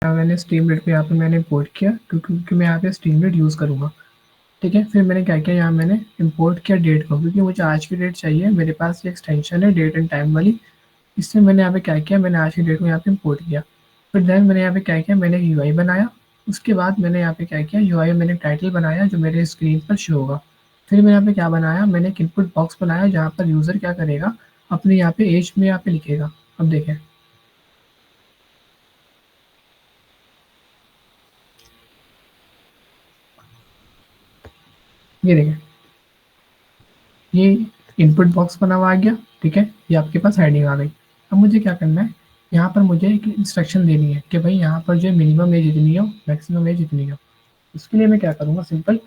मैंने स्ट्रीमलीट को यहाँ पे मैंने इम्पोर्ट किया क्योंकि मैं यहाँ पे स्ट्रीमलीट यूज़ करूँगा। ठीक है, फिर मैंने क्या किया, यहाँ मैंने इम्पोर्ट किया डेट को, क्योंकि मुझे आज की डेट चाहिए। मेरे पास ये एक्सटेंशन है डेट एंड टाइम वाली, इससे मैंने यहाँ पे क्या किया, मैंने आज की डेट को यहाँ पे इम्पोर्ट किया। फिर देन मैंने यहाँ पे क्या किया, मैंने यूआई बनाया। उसके बाद मैंने यहाँ पे क्या किया, यूआई में मैंने टाइटल बनाया जो मेरे स्क्रीन पर शो होगा। फिर मैंने यहाँ पे क्या बनाया, मैंने एक इनपुट बॉक्स बनाया जहाँ पर यूज़र क्या करेगा, अपने यहाँ पे एज में यहाँ पे लिखेगा। अब देखें, ये देखें, ये इनपुट बॉक्स बना हुआ आ गया। ठीक है, ये आपके पास हेडिंग आ गई। अब मुझे क्या करना है, यहाँ पर मुझे एक इंस्ट्रक्शन देनी है कि भाई यहाँ पर जो मिनिमम एज इतनी हो, मैक्सिमम एज इतनी हो। उसके लिए मैं क्या करूँगा, सिंपल,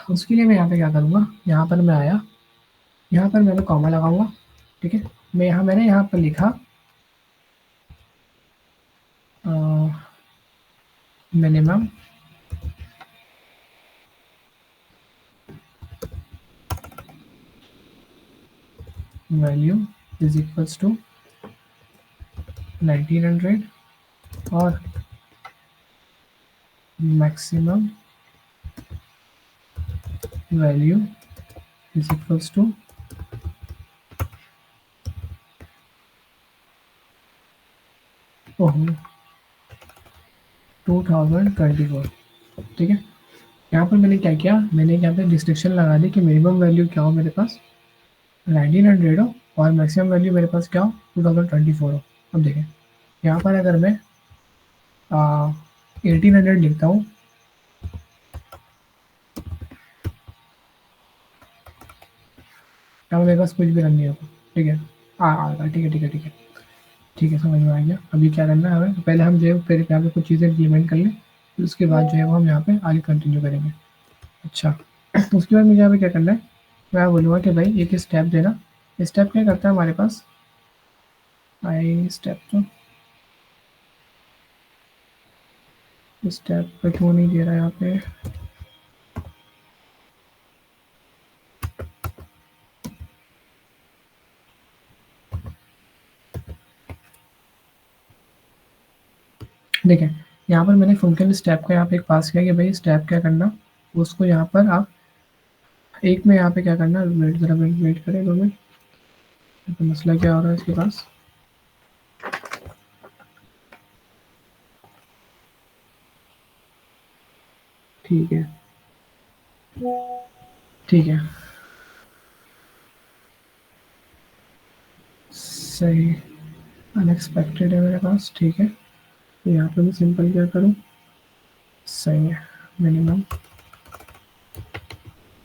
उसके लिए मैं यहाँ पे क्या करूँगा, यहाँ पर मैं आया, यहाँ पर मैंने कॉमा लगाऊंगा। ठीक है, मैंने यहाँ पर लिखा minimum value is equals to 1900 और maximum value is equals to 2024। ठीक है, यहाँ पर मैंने क्या किया, मैंने यहाँ पे रिस्ट्रिक्शन लगा दी कि मिनिमम वैल्यू क्या हो मेरे पास, 1900 हो, और मैक्सिमम वैल्यू मेरे पास क्या हो, 2024 हो। अब देखें, यहाँ पर अगर मैं 1800 लिखता हूँ, क्या मेरे पास कुछ भी रन नहीं होगा। ठीक है, आ ठीक है, ठीक है, ठीक है, ठीक है, समझ में आ गया। अभी क्या करना है हमें, तो पहले हम जो है फिर यहाँ पे कुछ चीज़ें इम्प्लीमेंट कर लें, फिर उसके बाद जो है वो हम यहाँ पे आगे कंटिन्यू करेंगे। अच्छा, तो उसके बाद मुझे यहाँ पे क्या करना है, मैं बोलूँगा कि भाई एक स्टेप देना। स्टेप क्या करता है हमारे पास, आई स्टेप, तो स्टेप पे क्यों नहीं दे रहा है यहाँ पे, देखें, यहाँ पर मैंने फंक्शन स्टेप का यहाँ पे एक पास किया कि भाई स्टेप क्या करना, उसको यहाँ पर आप एक में यहाँ पे क्या करना, वेट ज़रा वेट करें 2 मिनट, तो मसला क्या हो रहा है इसके पास। ठीक है, ठीक है, सही, अनएक्सपेक्टेड है मेरे पास। ठीक है, तो यहाँ पे मैं सिंपल क्या करूँ, सही है, मिनिमम,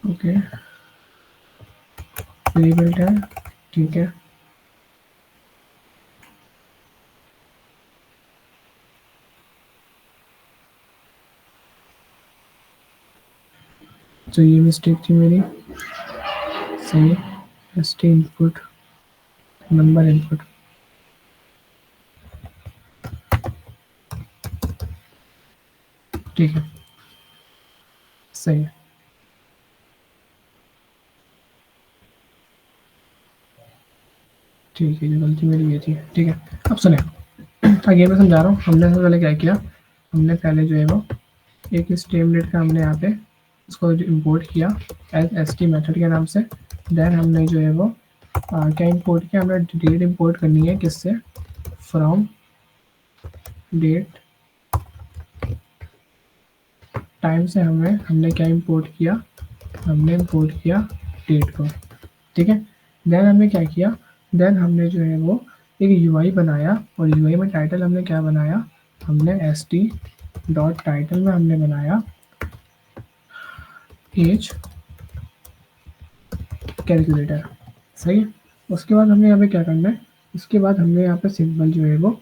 ओके, प्रीबिल्ट है। ठीक है, तो ये मिस्टेक थी मेरी, सही है, S T input, number input, ठीक है, सही है, ठीक है, ये गलती मेरी ये थी। ठीक है, अब सुने, आगे मैं समझा रहा हूँ। हमने सबसे पहले क्या किया, हमने पहले जो है वो एक स्टेमलेट का हमने यहाँ पे उसको इम्पोर्ट किया एज एस टी मेथड के नाम से। देन हमने जो है वो क्या इम्पोर्ट किया, हमने डेट इम्पोर्ट करनी है, किससे, फ्रॉम डेट टाइम से हमने क्या इम्पोर्ट किया, हमने इम्पोर्ट किया डेट को। ठीक है, देन हमने क्या किया, देन हमने जो है वो एक यूआई बनाया, और यूआई में टाइटल हमने क्या बनाया, हमने एस टी डॉट टाइटल में हमने बनाया एज कैलकुलेटर। सही है, उसके बाद हमने यहाँ पे क्या करना है, उसके बाद हमने यहाँ पे सिंपल जो है वो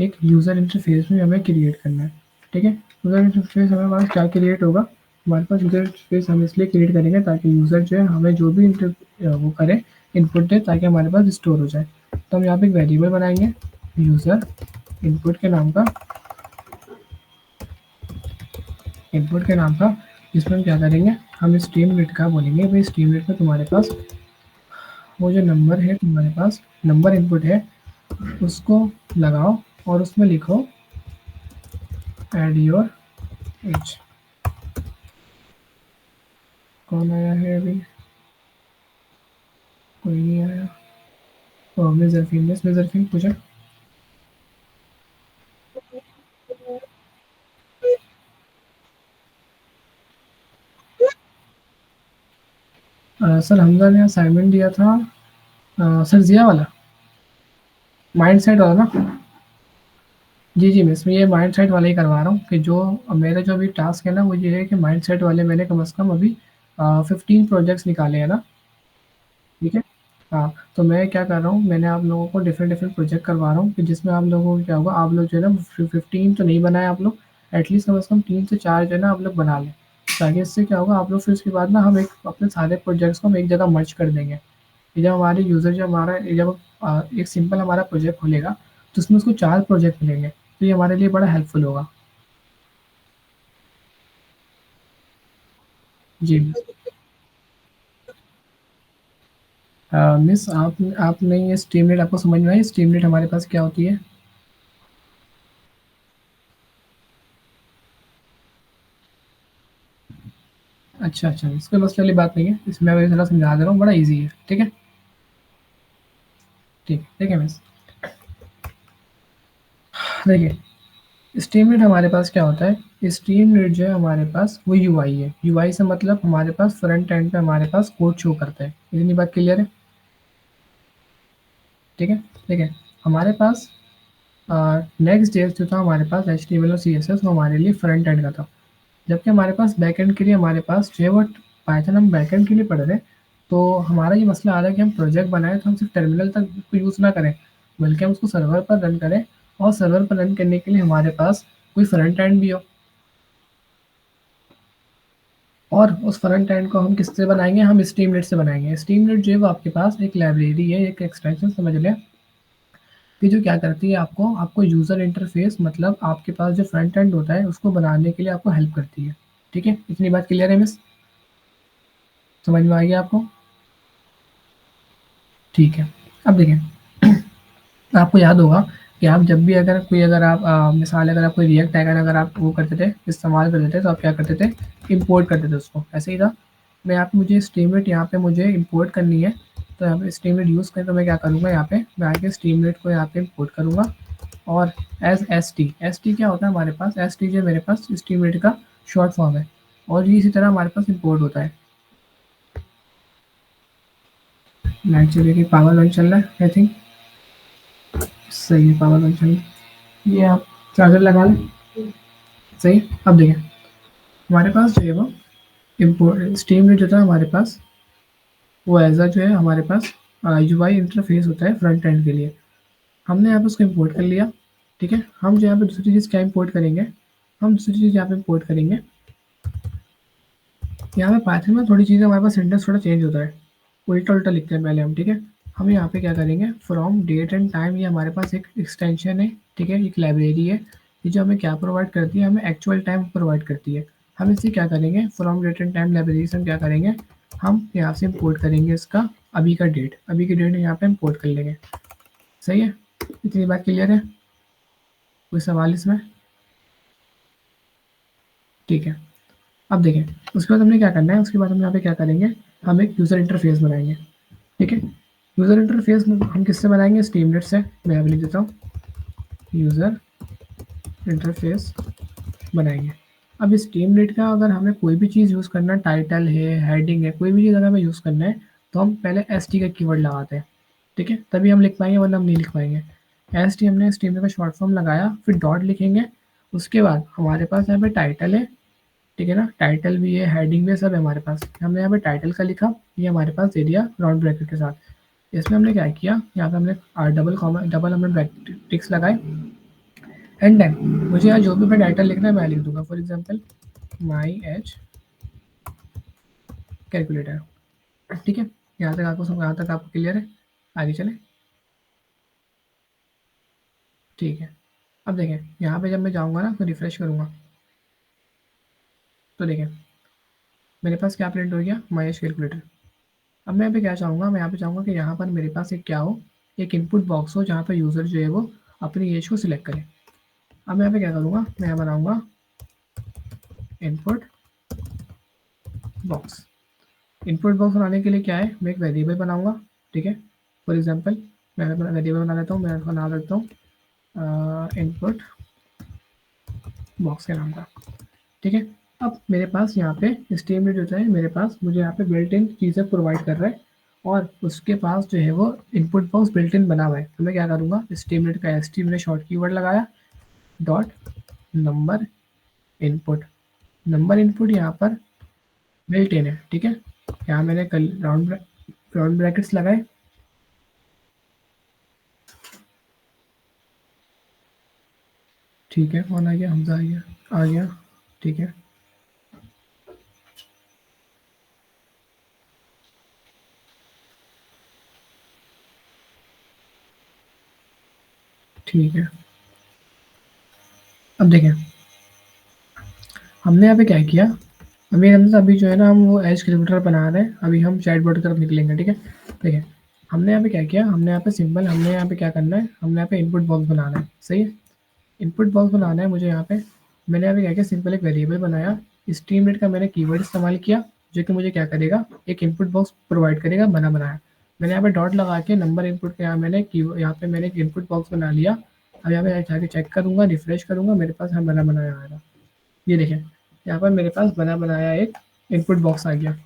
एक यूज़र इंटरफेस में हमें क्रिएट करना है। ठीक है, यूज़र इंटरफेस हमारे पास क्या क्रिएट होगा, हमारे पास यूज़र इंटरफेस हम इसलिए क्रिएट करेंगे ताकि यूज़र जो है हमें जो भी वो करे, इनपुट दे, ताकि हमारे पास स्टोर हो जाए। तो हम यहाँ पे एक वेरिएबल बनाएंगे यूज़र इनपुट के नाम का, इनपुट के नाम का, जिसमें हम क्या करेंगे, हम स्ट्रीम रेट का बोलेंगे भाई स्ट्रीम रेट में तुम्हारे पास वो जो नंबर है, तुम्हारे पास नंबर इनपुट है, उसको लगाओ और उसमें लिखो एड योर एज। कौन आया है अभी? कोई नहीं आया। मेजरफिन पूछा। सर हमजा ने असाइनमेंट दिया था। सर जिया वाला, माइंड सेट वाला ना। जी जी मिस, मैं ये माइंड सेट वाला ही करवा रहा हूँ कि जो मेरा जो अभी टास्क है ना वो ये है कि माइंड सेट वाले मैंने कम से कम अभी 15 प्रोजेक्ट्स निकाले हैं ना। ठीक है। हाँ, तो मैं क्या कर रहा हूँ, मैंने आप लोगों को डिफरेंट डिफरेंट प्रोजेक्ट करवा रहा हूँ कि जिसमें आप लोगों को क्या होगा, आप लोग जो है ना 15 तो नहीं बनाए आप लोग, एटलीस्ट कम से कम 3 से 4 जो है ना आप लोग बना लें। ताकि इससे क्या होगा, आप लोग फिर उसके बाद ना हम एक अपने सारे प्रोजेक्ट्स को हम एक जगह मर्ज कर देंगे। कि जब हमारे यूज़र जब हमारा जब एक सिंपल हमारा प्रोजेक्ट खुलेगा तो उसमें उसको 4 प्रोजेक्ट मिलेंगे, तो ये हमारे लिए बड़ा हेल्पफुल होगा। जी मिस, आपने ये स्ट्रीमलेट आपको समझ में आई? स्ट्रीमलेट हमारे पास क्या होती है? अच्छा अच्छा, इसमें मसले वाली बात नहीं है, इसमें मैं थोड़ा समझा दे रहा हूँ, बड़ा ईजी है। ठीक है। ठीक है मिस। देखिए, स्ट्रीमलेट हमारे पास क्या होता है, स्ट्रीमलेट जो है हमारे पास वो यूआई है। यूआई से मतलब हमारे पास फ्रंट एंड पे हमारे पास कोड शो करता है। इतनी बात क्लियर है? ठीक है। ठीक है। हमारे पास नेक्स्ट डे जो था हमारे पास एच टी एम एल और सी एस एस, वो हमारे लिए फ्रंट एंड का था। जबकि हमारे पास बैकएंड के लिए हमारे पास जो है वो पाइथन हम बैकएंड के लिए पढ़ रहे हैं। तो हमारा ये मसला आ रहा है कि हम प्रोजेक्ट बनाएं तो हम सिर्फ टर्मिनल तक उसको यूज़ ना करें, बल्कि हम उसको सर्वर पर रन करें। और सर्वर पर रन करने के लिए हमारे पास कोई फ्रंट एंड भी हो। और उस फ्रंट एंड को हम किससे बनाएंगे, हम स्ट्रीमलेट से बनाएंगे। स्ट्रीमलेट जो है वो आपके पास एक लाइब्रेरी है, एक एक्सटेंशन समझ लें, कि जो क्या करती है, आपको आपको यूज़र इंटरफेस मतलब आपके पास जो फ्रंट एंड होता है उसको बनाने के लिए आपको हेल्प करती है। ठीक है, इतनी बात क्लियर है मिस? समझ में आ गया आपको? ठीक है। अब देखिए, आपको याद होगा कि आप जब भी अगर कोई अगर आप मिसाल अगर आप कोई रिएक्ट अगर अगर आप वो करते थे, इस्तेमाल करते थे, तो आप क्या करते थे, इंपोर्ट करते थे उसको, ऐसे ही था। मैं आप मुझे स्ट्रीमलेट यहाँ पे मुझे इंपोर्ट करनी है, तो यहाँ पे स्ट्रीमलेट यूज़ करें तो मैं क्या करूँगा, यहाँ पे मैं आके स्ट्रीमलेट को यहाँ पे इंपोर्ट करूँगा। और एस टी क्या होता है हमारे पास, एस टी जो मेरे पास स्ट्रीमलेट का शॉर्ट फॉर्म है। और ये इसी तरह हमारे पास इंपोर्ट होता है। लाइट चलेगी, पावर बैंक चल रहा है आई थिंक। सही है, पावर बैंक चल रहा है। ये आप चार्जर लगा लें। सही। अब देखिए, हमारे पास जो है वो इम्पोर्ट स्टीम जो था हमारे पास, वो एज जो है हमारे पास यूआई इंटरफेस होता है फ्रंट एंड के लिए। हमने यहाँ पे उसको इम्पोर्ट कर लिया। ठीक है। हम जो यहाँ पे दूसरी चीज़ क्या इम्पोर्ट करेंगे, हम दूसरी चीज़ यहाँ पे इम्पोर्ट करेंगे। यहाँ पे पाइथन में थोड़ी चीज़ें हमारे पास सिंटेक्स थोड़ा चेंज होता है, उल्टा उल्टा लिखते हैं पहले हम। ठीक है। हम यहाँ पे क्या करेंगे, फ्रॉम डेट एंड टाइम, ये हमारे पास एक एक्सटेंशन है। ठीक है, एक लाइब्रेरी है। ये जो हमें क्या प्रोवाइड करती है, हमें एक्चुअल टाइम प्रोवाइड करती है। हम इससे क्या करेंगे, from date and time library से हम क्या करेंगे, हम यहाँ से इम्पोर्ट करेंगे इसका अभी का डेट, अभी की डेट यहाँ पे इम्पोर्ट कर लेंगे। सही है, इतनी बात क्लियर है? कोई सवाल इसमें? ठीक है। अब देखें, उसके बाद हमने क्या करना है, उसके बाद हम यहाँ पे क्या करेंगे, हम एक यूज़र इंटरफेस बनाएंगे। ठीक है। यूज़र इंटरफेस में हम किससे बनाएंगे, स्ट्रीमलेट से। मैं अभी लिख देता हूँ, यूज़र इंटरफेस बनाएंगे। अब इस स्ट्रीमलेट का अगर हमें कोई भी चीज़ यूज़ करना है, टाइटल है, हेडिंग है, कोई भी चीज़ अगर हमें यूज़ करना है, तो हम पहले एस टी का कीवर्ड लगाते हैं। ठीक है, तभी हम लिख पाएंगे, वरना हम नहीं लिख पाएंगे। एस टी हमने स्ट्रीमलेट का शॉर्ट फॉर्म लगाया, फिर डॉट लिखेंगे। उसके बाद हमारे पास यहाँ पे टाइटल है। ठीक है ना, टाइटल भी है, हेडिंग भी है, सब है हमारे पास। हमने यहाँ पे टाइटल का लिखा, ये हमारे पास दे दिया राउंड ब्रैकेट के साथ। इसमें हमने क्या किया, यहाँ पे हमने डबल कॉमा डबल हमने टिक्स लगाए। एंड देन मुझे यहाँ जो भी मैं टाइटल लिखना है मैं लिख दूंगा, for example my H calculator. ठीक है। यहाँ तक आपको क्लियर है? आगे चले। ठीक है। अब देखें, यहाँ पे जब मैं जाऊँगा ना तो रिफ्रेश करूँगा, तो देखें मेरे पास क्या प्रिंट हो गया, माई एच कैलकुलेटर। अब मैं यहाँ पे क्या चाहूँगा, मैं यहाँ पे चाहूँगा कि यहाँ पर मेरे पास एक क्या हो, एक इनपुट बॉक्स हो, जहाँ पर यूज़र जो है वो अपनी एज को सिलेक्ट करे। अब मैं यहाँ पे क्या करूँगा, मैं यहाँ बनाऊँगा इनपुट बॉक्स। इनपुट बॉक्स बनाने के लिए क्या है, मैं एक वेरिएबल बनाऊँगा, ठीक है। फॉर एग्जांपल मैं अपना वेरिएबल बना लेता हूँ, मैं उसका नाम रखता हूँ इनपुट बॉक्स के नाम का, ठीक है। अब मेरे पास यहाँ पे स्टेटमेंट जो है मेरे पास मुझे यहाँ पे बिल्ट इन चीज़ें प्रोवाइड कर रहा है और उसके पास जो है वो इनपुट बॉक्स बिल्ट इन बना हुआ है। तो मैं क्या करूँगा, स्टेटमेंट का एस टी मैंने शॉर्ट कीवर्ड लगाया, dot number input. Number input यहाँ पर बिल्ट इन है, ठीक है। यहाँ मैंने कल राउंड ब्रैकेट्स लगाए, ठीक है। कौन आ गया, हमजा आ गया, ठीक है, ठीक है। अब देखें हमने यहाँ पे क्या किया, अभी जो है ना हम वो एज कैलकुलेटर बना रहे हैं, अभी हम चैटबॉट की तरफ निकलेंगे, ठीक है। देखिए हमने यहाँ पे क्या किया, हमने यहाँ पे सिंपल, हमने यहाँ पे क्या करना है, हमने यहाँ पे इनपुट बॉक्स बनाना है, सही है। इनपुट बॉक्स बनाना है मुझे यहाँ पे, मैंने यहाँ पे क्या किया, सिंपल एक वेरिएबल बनाया, स्ट्रीमरेट का मैंने कीवर्ड इस्तेमाल किया जो कि मुझे क्या करेगा, एक इनपुट बॉक्स प्रोवाइड करेगा बना बनाया। मैंने यहाँ पे डॉट लगा के नंबर इनपुट के यहाँ पे मैंने एक इनपुट बॉक्स बना लिया। अब यहाँ पे जाके चेक करूँगा, रिफ्रेश करूँगा, मेरे पास यहाँ बना बनाया आएगा। ये देखें यहाँ पर मेरे पास बना बनाया एक इनपुट बॉक्स आ गया,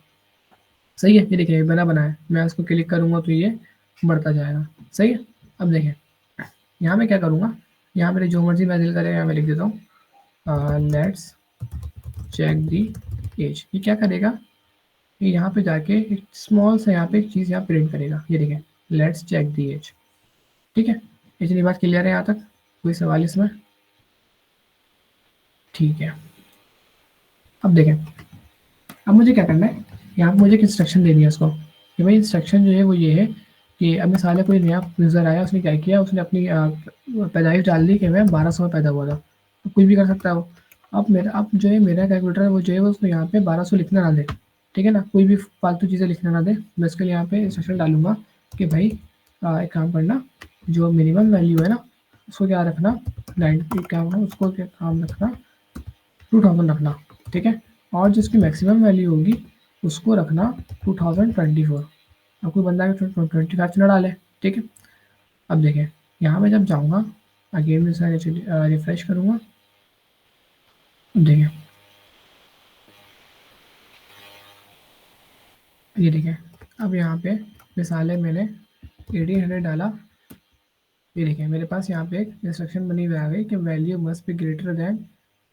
सही है। ये देखिए बना बनाया, मैं उसको क्लिक करूँगा तो ये बढ़ता जाएगा, सही है। अब देखें यहाँ मैं क्या करूँगा, यहाँ मेरे जो मर्जी मैं दिल करे यहाँ मैं लिख देता हूँ लेट्स चेक दी एज। ये क्या करेगा, ये यहाँ पे जाके एक स्मॉल सा यहाँ पे एक चीज़ यहाँ प्रिंट करेगा, ये देखें लेट्स चेक दी एज, ठीक है। इतनी बात क्लियर है यहाँ तक, कोई सवाल इसमें, ठीक है। अब देखें अब मुझे क्या करना है, यहाँ पे मुझे एक इंस्ट्रक्शन देनी है उसको कि भाई इंस्ट्रक्शन जो है वो ये है कि अब मिसाल है कोई नया यूज़र आया, उसने क्या किया, उसने अपनी पैदाइश डाल दी कि मैं 1200 में पैदा हुआ था, तो कुछ भी कर सकता है वो। अब जो है मेरा कैलकुलेटर है वो जो है वो उसको यहाँ पे 1200 लिखना ना दे, ठीक है ना, कोई भी फालतू चीज़ें लिखना ना दे। मैं इसके लिए यहाँ पे इंस्ट्रक्शन डालूंगा कि भाई एक काम करना, जो मिनिमम वैल्यू है ना उसको क्या रखना, 90 क्या होगा उसको क्या काम रखना, 2000 रखना, ठीक है। और जिसकी मैक्सिमम वैल्यू होगी उसको रखना 2024। अब कोई बंदा 25 चुना डाले, ठीक है। अब देखें यहाँ मैं जब जाऊँगा अगेन मैं रिफ्रेश करूँगा, देखें ये देखें अब यहाँ पे मिसाल है मैंने 1800 डाला, ये देखें मेरे पास यहाँ पे एक इंस्ट्रक्शन बनी हुई आ गई कि value must be greater than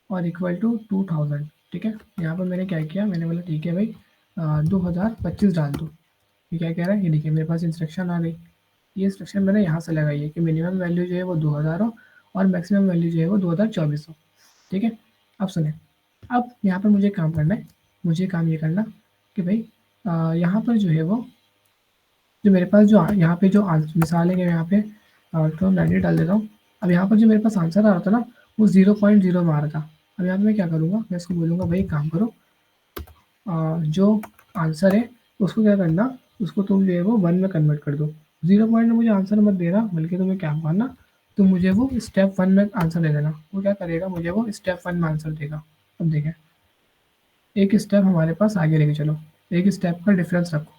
और इक्वल टू 2000, ठीक है। यहाँ पर मैंने क्या किया, मैंने बोला ठीक है भाई 2025 डाल दो। ये क्या कह रहा है, ये देखिए मेरे पास इंस्ट्रक्शन आ गई। ये इंस्ट्रक्शन मैंने यहाँ से लगाई है कि मिनिमम वैल्यू जो है वो 2000 हो और मैक्सिमम वैल्यू जो है वो 2024 हो, ठीक है। अब सुने, अब यहाँ पर मुझे काम करना है, मुझे काम ये करना कि भाई यहाँ पर जो है वो जो मेरे पास जो यहाँ पे जो मिसाल है कि यहाँ पे तो 90 डाल देता हूँ। अब यहाँ पर जो मेरे पास आंसर आ रहा था ना वो 0.0 में आ रहा था। अब यहाँ पे मैं क्या करूँगा, मैं इसको बोलूँगा भाई काम करो, जो आंसर है उसको क्या करना, उसको तुम जो है वो 1 में कन्वर्ट कर दो। 0 पॉइंट में मुझे आंसर मत देना, बल्कि तुम्हें क्या करना, तुम मुझे वो स्टेप 1 में आंसर दे देना। वो क्या करेगा, मुझे वो स्टेप 1 में आंसर देगा। अब देखें एक स्टेप हमारे पास आगे लेके चलो, एक स्टेप का डिफरेंस रखो,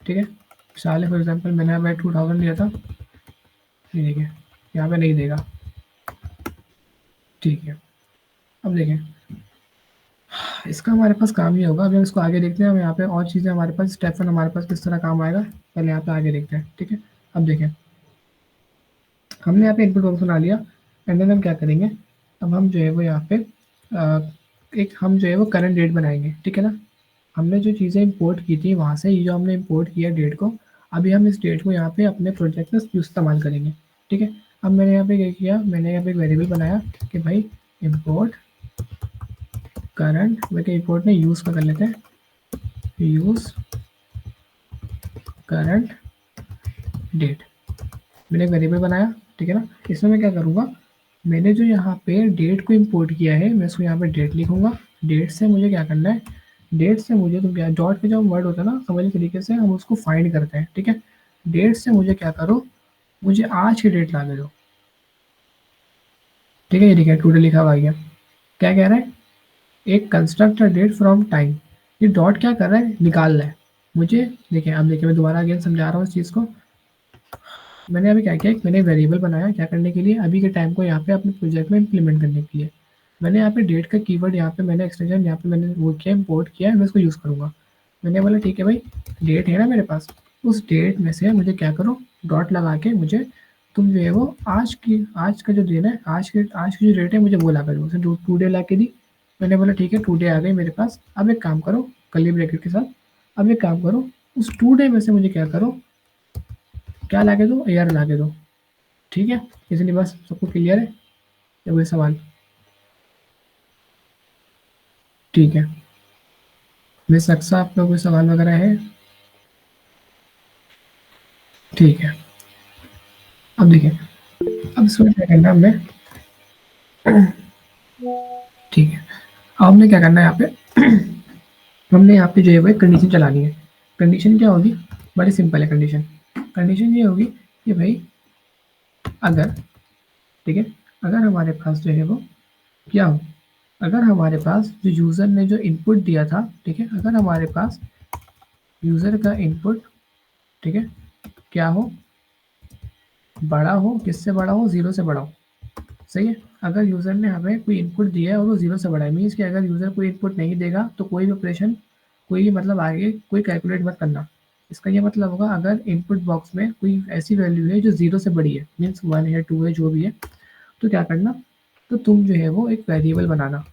ठीक है। मिसाल फॉर एग्जाम्पल मैंने यहाँ पे 2000 लिया था, ये देखिए यहाँ पे नहीं देगा, ठीक है। अब देखें इसका हमारे पास काम ये होगा, अभी हम इसको आगे देखते हैं, हम यहाँ पे और चीज़ें हमारे पास स्टेप 1 हमारे पास किस तरह काम आएगा, पहले यहाँ पे आगे देखते हैं, ठीक है। अब देखें हमने यहाँ पे इनपुट बॉक्स बना लिया, एंड देन हम क्या करेंगे, अब हम जो है वो यहाँ पे एक हम जो है वो करंट डेट बनाएंगे, ठीक है ना। हमने जो चीज़ें इंपोर्ट की थी वहाँ से, ये जो हमने इंपोर्ट किया डेट को, अभी हम इस डेट को यहाँ पे अपने प्रोजेक्ट में इस्तेमाल करेंगे, ठीक है। अब मैंने यहाँ पे क्या किया, मैंने यहाँ पे एक वेरिएबल बनाया कि भाई इम्पोर्ट करंट, वैसे इम्पोर्ट में यूज़ का कर लेते हैं, यूज़ करंट डेट। मैंने एक वेरिएबल बनाया, ठीक है ना। इसमें मैं क्या करूँगा, मैंने जो यहाँ पे डेट को इंपोर्ट किया है मैं इसको यहाँ पे डेट लिखूँगा। डेट से मुझे क्या करना है, डेट से मुझे तो क्या डॉट पे जो वर्ड होता है ना समझ तरीके से हम उसको फाइंड करते हैं, ठीक है। डेट से मुझे क्या करो, मुझे आज की डेट ला के दो, ठीक है, ये देखिए टुडे लिखा हुआ आ गया। क्या कह रहा है, एक construct a date from time. ये डॉट क्या कर रहा है, निकाल रहा है मुझे। देखिए अब देखिए मैं दोबारा अगेन समझा रहा हूँ इस चीज़ को। मैंने अभी क्या किया, मैंने वेरिएबल बनाया क्या करने के लिए, अभी के टाइम को यहाँ पे अपने प्रोजेक्ट में इम्प्लीमेंट करने के लिए। मैंने यहाँ पे डेट का कीवर्ड यहाँ पे मैंने एक्सटेंशन यहाँ पे मैंने वो किया, इम्पोर्ट किया है, मैं इसको यूज़ करूँगा। मैंने बोला ठीक है भाई, डेट है ना मेरे पास, उस डेट में से मुझे क्या करो, डॉट लगा के मुझे तुम जो है वो आज का जो दिन है, आज की जो डेट है मुझे वो ला कर दो। उसे टू डे ला के दी। मैंने बोला ठीक है, टू डे आ गई मेरे पास। अब एक काम करो, कर्ली ब्रैकेट के साथ, अब एक काम करो, उस टू डे में से मुझे क्या करो, क्या ला के दो, ईयर ला के दो। ठीक है, इतनी बस सबको क्लियर है, या कोई सवाल? ठीक है, मिस अक्सा आपका कोई सवाल वगैरह है? ठीक है, अब देखिए, अब इसमें क्या करना है हमने, ठीक है, अब हमने क्या करना है यहाँ पे, हमने यहाँ पे जो है वो एक कंडीशन चलानी है। कंडीशन क्या होगी, बड़ी सिंपल है कंडीशन। कंडीशन ये होगी कि भाई अगर, ठीक है, अगर हमारे पास जो है वो क्या हो, अगर हमारे पास जो यूज़र ने जो इनपुट दिया था, ठीक है, अगर हमारे पास यूज़र का इनपुट, ठीक है, क्या हो, बड़ा हो, किससे बड़ा हो, ज़ीरो से बड़ा हो। सही है, अगर यूज़र ने हमें कोई इनपुट दिया है और वो ज़ीरो से बड़ा है, मीन्स कि अगर यूज़र कोई इनपुट नहीं देगा तो कोई भी ऑपरेशन, कोई भी मतलब आगे कोई कैलकुलेट मत करना। इसका ये मतलब होगा, अगर इनपुट बॉक्स में कोई ऐसी वैल्यू है जो ज़ीरो से बड़ी है, मीन्स 1 है, 2 है, जो भी है, तो क्या करना, तो तुम जो है वो एक वेरिएबल बनाना।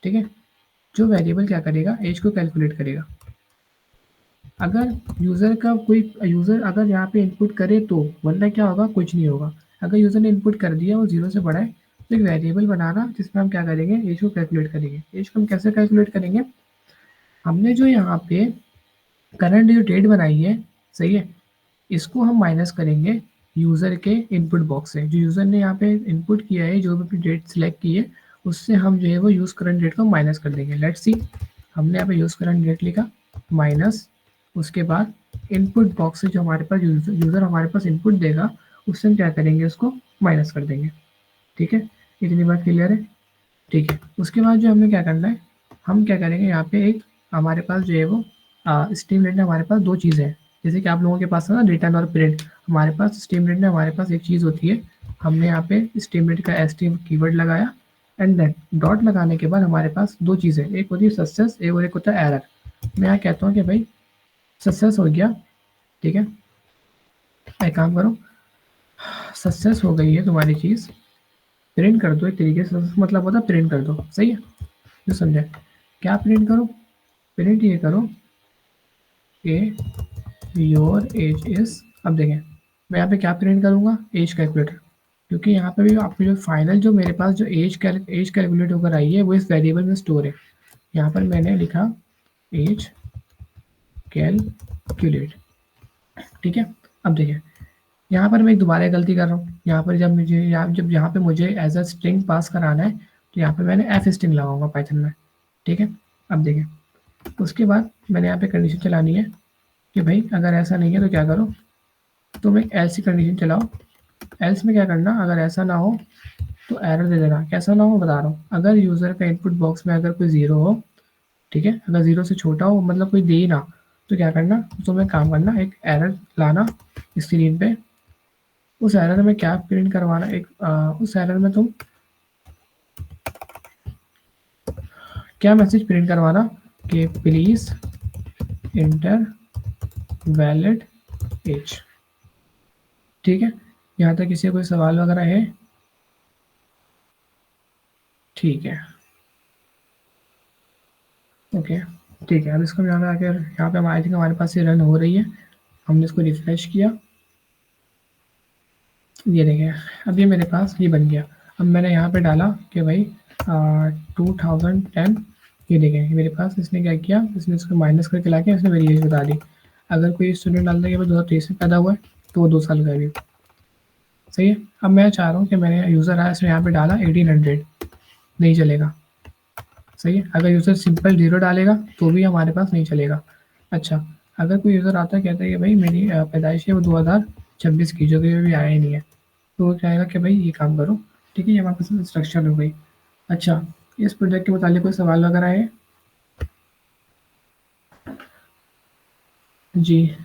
ठीक है, जो वेरिएबल क्या करेगा, एज को कैलकुलेट करेगा। अगर यूज़र का कोई यूज़र अगर यहाँ पे इनपुट करे तो, वरना क्या होगा, कुछ नहीं होगा। अगर यूज़र ने इनपुट कर दिया वो ज़ीरो से बड़ा है, तो एक वेरिएबल बनाना जिसमें हम क्या करेंगे, एज को कैलकुलेट करेंगे। एज को हम कैसे कैलकुलेट करेंगे, हमने जो यहाँ पे करंट जो डेट बनाई है, सही है, इसको हम माइनस करेंगे यूज़र के इनपुट बॉक्स से। जो यूज़र ने यहाँ पे इनपुट किया है, जो भी अपनी डेट सिलेक्ट की है, उससे हम जो है वो यूज़ करंट डेट को माइनस कर देंगे। लेट्स सी, हमने यहाँ पे यूज़ करंट डेट लिखा, माइनस, उसके बाद इनपुट बॉक्स से जो हमारे पास यूज़र हमारे पास इनपुट देगा, उससे हम क्या करेंगे, उसको माइनस कर देंगे। ठीक है, इतनी बात क्लियर है? ठीक है, उसके बाद जो हमें क्या करना है, हम क्या करेंगे, यहाँ पे एक हमारे पास जो है वो स्ट्रीमलीड में हमारे पास दो चीज़ें हैं। जैसे कि आप लोगों के पास है ना रिटर्न और प्रिंट, हमारे पास स्ट्रीमलीड में हमारे पास एक चीज़ होती है। हमने यहाँ पे स्ट्रीमलीड का एसटीएम कीवर्ड लगाया, एंड देन डॉट लगाने के बाद हमारे पास दो चीज़ें, एक होती है सक्सेस, एक और एक होता है एरर। मैं यहाँ कहता हूँ कि भाई सक्सेस हो गया, ठीक है, एक काम करो, सक्सेस हो गई है तुम्हारी चीज़, प्रिंट कर दो। एक तरीके से मतलब होता है प्रिंट कर दो, सही है, जो समझे। क्या प्रिंट करो, प्रिंट ये करो कि योर एज इज, अब देखें मैं यहाँ पे क्या प्रिंट करूँगा, एज कैलकुलेटर, क्योंकि यहाँ पे भी आपकी जो फाइनल जो मेरे पास जो एज कैलकुलेट होकर आई है वो इस वेरिएबल में स्टोर है। यहाँ पर मैंने लिखा एज कैलकुलेट। ठीक है, अब देखिए यहाँ पर मैं दोबारा गलती कर रहा हूँ। यहाँ पर जब मुझे यहाँ पे मुझे एज अ स्ट्रिंग पास कराना है, तो यहाँ पे मैंने एफ स्ट्रिंग लगाऊंगा पाइथन में। ठीक है, अब देखिए उसके बाद मैंने यहाँ पे कंडीशन चलानी है कि भाई अगर ऐसा नहीं है तो क्या करो, तुम एक एल्स की कंडीशन चलाओ। एल्स में क्या करना, अगर ऐसा ना हो तो एरर दे देना। कैसा ना हो बता रहा हूँ, अगर यूज़र का इनपुट बॉक्स में अगर कोई ज़ीरो हो, ठीक है, अगर ज़ीरो से छोटा हो, मतलब कोई दे ही ना, तो क्या करना, तुम्हें काम करना, एक एरर लाना स्क्रीन पे। उस एरर में क्या प्रिंट करवाना, उस एरर में तुम क्या मैसेज प्रिंट करवाना कि प्लीज़ इंटर वैलिड एज। ठीक है, यहाँ तक किसी कोई सवाल वगैरह है? ठीक है, ओके, ठीक है। अब इसको यहाँ पे आकर यहाँ पे आई थिंक हमारे पास ये रन हो रही है। हमने इसको रिफ्रेश किया, ये देखिए अब ये मेरे पास ये बन गया। अब मैंने यहाँ पे डाला कि भाई 2010, ये देखें मेरे पास इसने क्या किया, इसने इसको माइनस करके ला के इसने मेरी एज बता दी। अगर कोई स्टूडेंट डालता है कि भाई 2023 में पैदा हुआ है, तो वो 2 साल का है अभी। सही है, अब मैं चाह रहा हूँ कि मैंने यूज़र आया इसने यहाँ पे डाला 1800, नहीं चलेगा। सही है, अगर यूज़र सिंपल जीरो डालेगा तो भी हमारे पास नहीं चलेगा। अच्छा, अगर कोई यूज़र आता है कहता है कि भाई मेरी पैदाइश है वो 2026 की, जो कि अभी आया ही नहीं है, तो वो कहेगा कि भाई ये काम करो, ठीक है, ये हमारे पास स्ट्रक्चर हो गई। अच्छा, इस प्रोजेक्ट के मुतालिक कोई सवाल वगैरह है? जी,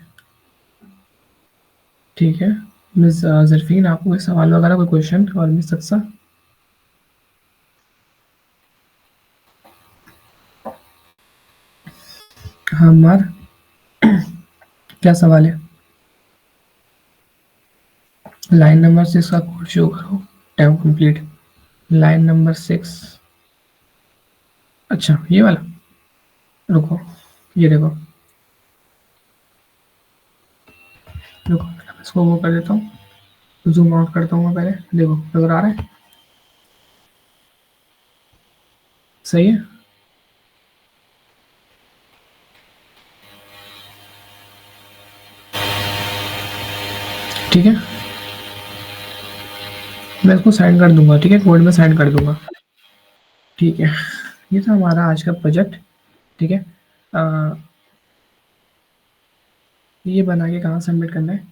ठीक है। मिस ज़रफ़ीन, आपको कोई सवाल वगैरह, कोई क्वेश्चन? और मिस अक्सा? हाँ, अम्मार, क्या सवाल है? लाइन नंबर 6 का कोड शो करो। Time complete. Line number 6। अच्छा, ये वाला? रुको, ये देखो, रुको, मैं इसको वो कर देता हूँ, ज़ूम आउट करता हूँ मैं पहले। देखो, नज़र आ रहा है? सही है? ठीक है? मैं इसको सेंड कर दूँगा, ठीक है? कोड में सेंड कर दूँगा। ठीक है, ये था हमारा आज का प्रोजेक्ट, ठीक है? अ, ये बना के कहाँ सबमिट करना है?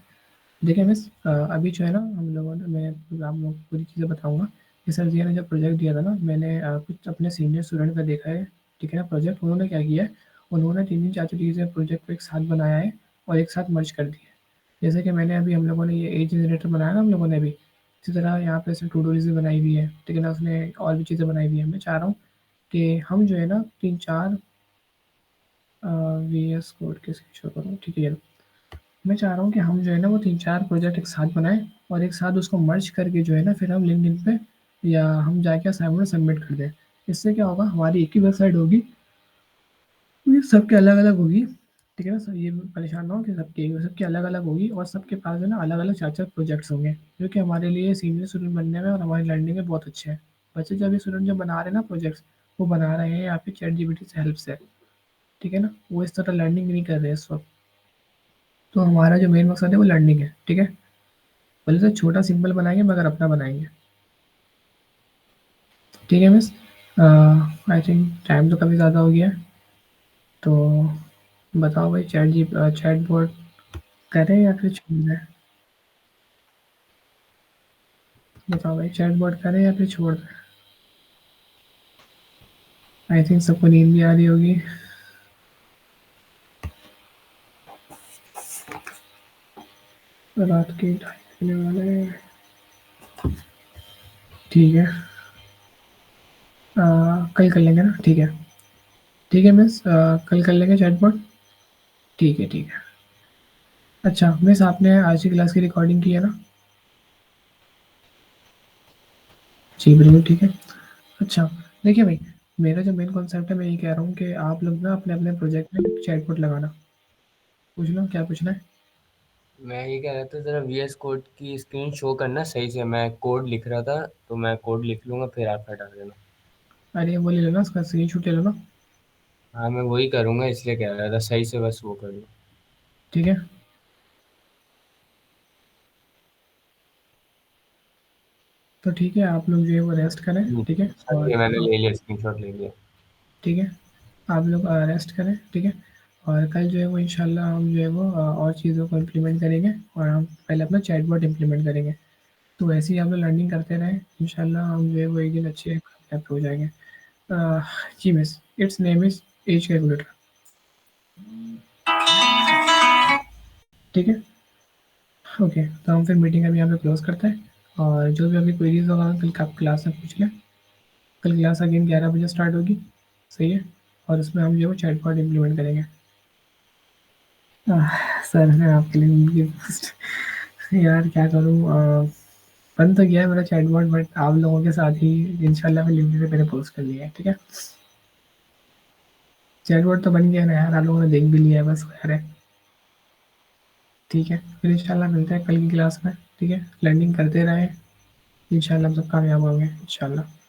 देखिए मिस, अभी जो है ना, हम लोगों ने, मैं आप लोग को पूरी चीज़ें बताऊँगा। कि सर जी ने जब प्रोजेक्ट दिया था ना, मैंने कुछ अपने सीनियर स्टूडेंट का देखा है, ठीक है ना प्रोजेक्ट। उन्होंने क्या किया है, उन्होंने 3-3 4-4 चीज़ें प्रोजेक्ट को एक साथ बनाया है और एक साथ मर्ज कर दिया है। जैसे कि मैंने अभी, हम लोगों ने ये एज जनरेटर बनाया ना हम लोगों ने अभी, इसी तरह यहाँ पे ऐसे टू डू लिस्ट भी बनाई हुई है, ठीक है ना, उसने और भी चीज़ें बनाई हुई है। मैं चाह रहा हूँ कि हम जो है ना 3-4 वीएस कोड के स्क्रीनशॉट करूँ, ठीक है ये लो। मैं चाह रहा हूँ कि हम जो है ना वो 3-4 प्रोजेक्ट एक साथ बनाएँ और एक साथ उसको मर्ज करके जो है ना, फिर हम लिंक्डइन पे या हम जाके असाइनमेंट सबमिट कर दें। इससे क्या होगा, हमारी एक ही वेबसाइट होगी, ये सबके अलग-अलग होगी, ठीक है ना? सब ये परेशान ना हो कि सबकी अलग-अलग होगी और सबके पास जो है ना अलग-अलग 4-4 प्रोजेक्ट्स होंगे, जो कि हमारे लिए सीनियर स्टूडेंट बनने में और हमारी लर्निंग में बहुत अच्छे हैं। बच्चे जो अभी स्टूडेंट जो बना रहे हैं ना प्रोजेक्ट्स, वो बना रहे हैं या फिर चैटजीपीटी से हेल्प से, ठीक है ना? वो इस तरह लर्निंग नहीं कर रहे हैं इस वक़्त। तो हमारा जो मेन मकसद है वो लर्निंग है, ठीक है? भले से छोटा सिंपल बनाएँगे मगर अपना बनाएँगे। ठीक है मिस? आई थिंक टाइम तो काफ़ी ज़्यादा हो गया है, तो बताओ भाई, चैटबॉट करें या फिर छोड़ दें? बताओ भाई, चैटबॉट करें या फिर छोड़ दें? आई थिंक सबको नींद भी आ रही होगी। रात के 2:30 बजने वाले हैं। ठीक है, कल कर लेंगे ना? ठीक है। ठीक है मिस, कल कर लेंगे चैटबॉट। ठीक है, ठीक है। अच्छा मिस, आपने आज की क्लास की रिकॉर्डिंग की है ना? जी बिल्कुल ठीक है। अच्छा, देखिए भाई, मेरा जो मेन कॉन्सेप्ट है, मैं ये कह रहा हूँ कि आप लोग ना अपने-अपने प्रोजेक्ट में चैटबॉट लगाना। पूछ लो, क्या पूछना है? मैं ये कह रहा था ज़रा वीएस कोड की स्क्रीन शो करना सही से। मैं कोड लिख रहा था तो मैं कोड लिख लूँगा फिर आप हटा देना। अरे वो ले लो ना, उसका स्क्रीनशॉट ले लो ना। हाँ मैं वही करूँगा इसलिए कह रहा था सही से बस वो कर लो। ठीक है? तो ठीक है, आप लोग जो है वो रेस्ट करें, ठीक है? हाँ और जी मैंने ले लिया स्क्रीनशॉट ले लिया। ठीक है, आप लोग रेस्ट करें, ठीक है? और कल जो है वो इंशाल्लाह हम जो है वो और चीज़ों को इम्प्लीमेंट करेंगे और हम पहले अपना चैटबॉट इम्प्लीमेंट करेंगे। तो ऐसे ही आप लोग लर्निंग करते रहें, इंशाल्लाह हम जो है वो एक दिन अच्छे कामयाब हो जाएँगे। अ, जी miss, its name is age calculator, ठीक है? ओके, तो हम फिर मीटिंग अभी यहाँ पे क्लोज़ करते हैं और जो भी अभी क्वेरीज़ होगा कल का आप क्लास में पूछ लें। कल क्लास अगेन 11 बजे स्टार्ट होगी, सही है? और उसमें हम जो है वो चैटबॉट इम्प्लीमेंट करेंगे। सर मैं आपके लिए उनकी पोस्ट यार क्या करूँ, बन तो गया है मेरा चैटबॉट, बट आप लोगों के साथ ही इंशाल्लाह मैं लिंक्डइन पे मैंने पोस्ट कर लिया है, ठीक है? चैटबॉट तो बन गया ना यार, आप लोगों ने देख भी लिया है, बस खैर है। ठीक है, फिर इंशाल्लाह मिलते हैं कल की क्लास में, ठीक है? लर्निंग करते रहें, इंशाल्लाह हम सब कामयाब होंगे, इंशाल्लाह।